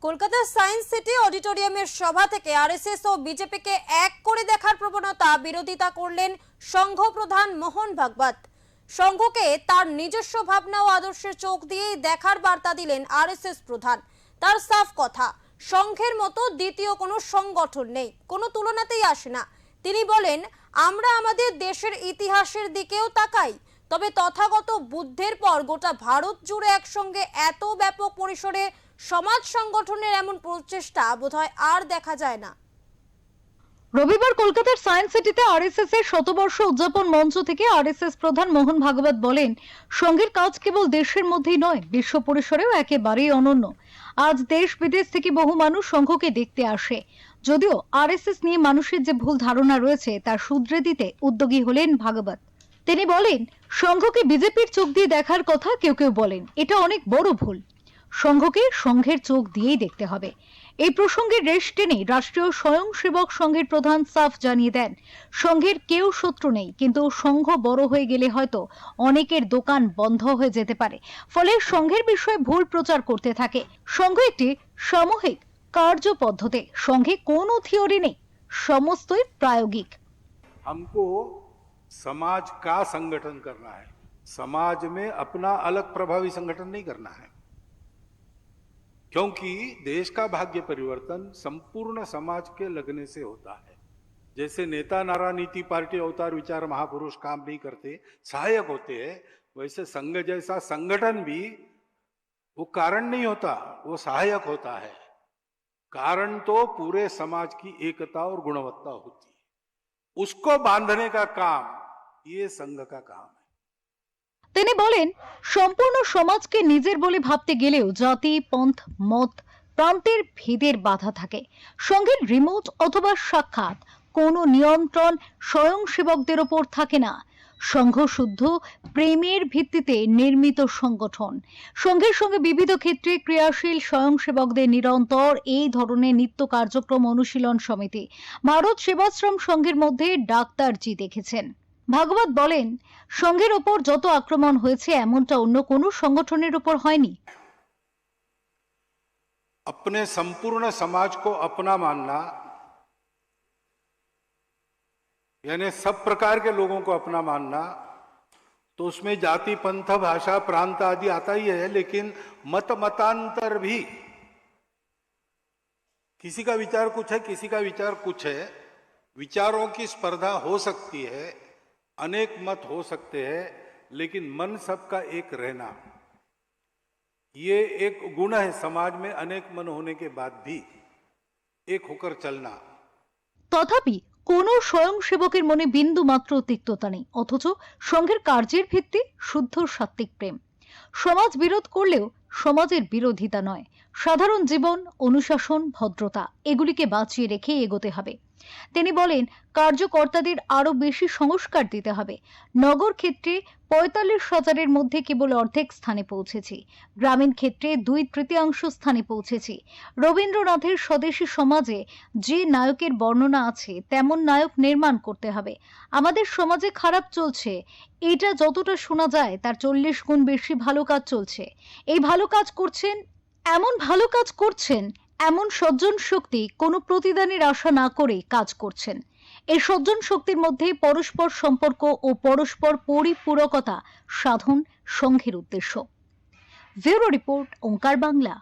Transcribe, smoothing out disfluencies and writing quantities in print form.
কলকাতার science city অডিটোরিয়ামের সভা থেকে আরএসএস ও বিজেপিকে এক করে দেখার প্রবণতা বিরোধিতা করলেন সংঘ প্রধান মোহন ভাগবত। সংঘকে তার নিজস্ব ভাবনা ও আদর্শের চোখ দিয়েই দেখার বার্তা দিলেন আরএসএস প্রধান। তার সাফ কথা, সংঘের মতো দ্বিতীয় কোনো সংগঠন নেই, কোনো তুলনাতেই আসে না। তিনি বলেন, আমরা আমাদের দেশের ইতিহাসের দিকেও তাকাই, তবে তথাগত বুদ্ধের পর গোটা ভারত জুড়ে একসঙ্গে এত ব্যাপক পরিসরে সমাজ সংগঠনের এমন প্রচেষ্টা বোধহয় আর দেখা যায় না। রবিবার কলকাতার সায়েন্স সিটিতে আরএসএস এর শতবর্ষ উদযাপন মঞ্চ থেকে আরএসএস প্রধান মোহন ভাগবত বলেন, সংঘের কাজ কেবল দেশের মধ্যেই নয়, বিশ্ব পরিসরেও একেবারেই অনন্য। আজ দেশ বিদেশ থেকে বহু মানুষ সংঘকে দেখতে আসে। যদিও আরএসএস নিয়ে মানুষের যে ভুল ধারণা রয়েছে তা শুধরে দিতে উদ্যোগী হলেন ভাগবত। তিনি বলেন, সংঘকে বিজেপির চোখ দিয়ে দেখার কথা কেউ কেউ বলেন, এটা অনেক বড় ভুল। সংঘকে সংঘের চোখ দিয়েই দেখতে হবে। এই প্রসঙ্গে রেশ টেনে রাষ্ট্রীয় স্বয়ংসেবক সংঘের প্রধান সাফ জানিয়ে দেন, সংঘের কেউ শত্রু নেই, কিন্তু সংঘ বড় হয়ে গেলে হয়তো অনেকের দোকান বন্ধ হয়ে যেতে পারে, ফলে সংঘের বিষয়ে ভুল প্রচার করতে থাকে। সংঘ একটি সামূহিক কার্য পদ্ধতি, সংঘে কোনো থিওরি নেই, সমস্তই প্রায়োগিক। हमको समाज का संगठन करना है, समाज में अपना अलग प्रभावी संगठन नहीं करना है, क्योंकि देश का भाग्य परिवर्तन संपूर्ण समाज के लगने से होता है। जैसे नेता नारा नीति पार्टी अवतार विचार महापुरुष काम नहीं करते, सहायक होते हैं, वैसे संघ जैसा संगठन भी वो कारण नहीं होता, वो सहायक होता है। कारण तो पूरे समाज की एकता और गुणवत्ता होती है, उसको बांधने का काम ये संघ का काम है। তিনি বলেন, সম্পূর্ণ সমাজকে নিজের বলে ভাবতে গেলেও জাতি, পন্থ, মত, প্রান্তের ভেদের বাধা থাকে। সংঘের রিমোট অথবা সাক্ষাৎ কোনো নিয়ন্ত্রণ স্বয়ংসেবকদের ওপর থাকে না। সংঘ শুদ্ধ প্রেমের ভিত্তিতে নির্মিত সংগঠন। সংঘের সঙ্গে বিবিধ ক্ষেত্রে ক্রিয়াশীল স্বয়ংসেবকদের নিরন্তর এই ধরনের নিত্য কার্যক্রম অনুশীলন সমিতি ভারত সেবাশ্রম সংঘের মধ্যে ডাক্তারজি দেখেছেন। ভাগবত বলেন, সংঘের ওপর যত আক্রমণ হয়েছে এমনটা অন্য কোনো সংগঠনের উপর হয়নি। अपने संपूर्ण समाज को अपना मानना, यानी सब प्रकार के लोगों को अपना मानना, तो उसमें जाति, पंथ, भाषा, प्रांत आदि आता ही है, लेकिन मतांतर भी, किसी का विचार कुछ है, किसी का विचार कुछ है, विचारों की स्पर्धा हो सकती है, अनेक मत हो सकते हैं, लेकिन मन सबका एक रहना, ये एक गुण है समाज में। अनेक मन होने के बाद भी एक होकर चलना। তথাপি কোন স্বয়ংসেবকের মনে বিন্দু মাত্র তিক্ততা নেই, অথচ সংঘের কার্যের ভিত্তি শুদ্ধ সাত্ত্বিক প্রেম। সমাজ বিরোধ করলেও সমাজের বিরোধিতা নয়, সাধারণ জীবন, অনুশাসন, ভদ্রতা এগুলিকে বাঁচিয়ে রেখে এগোতে হবে। তিনি বলেন, কার্যকর্তাদের আরো বেশি সংস্কার দিতে হবে। নগর ক্ষেত্রে ৪৫,০০০-এর মধ্যে কেবল অর্ধেক স্থানে পৌঁছেছি, গ্রামীণ ক্ষেত্রে ২/৩ স্থানে পৌঁছেছি। রবীন্দ্রনাথের স্বদেশী সমাজে যে নায়কের বর্ণনা আছে তেমন নায়ক নির্মাণ করতে হবে। আমাদের সমাজে খারাপ চলছে, এটা যতটা শোনা যায় তার ৪০ গুণ বেশি ভালো কাজ চলছে। এই ভালো কাজ করছেন, এমন সজ্জন শক্তি কোনো প্রতিদানের আশা না করে কাজ করছেন। এই সজ্জন শক্তির মধ্যে পরস্পর সম্পর্ক ও পরস্পর পরিপূরকতা সাধন সংঘের উদ্দেশ্য। ব্যুরো রিপোর্ট, ওঙ্কার বাংলা।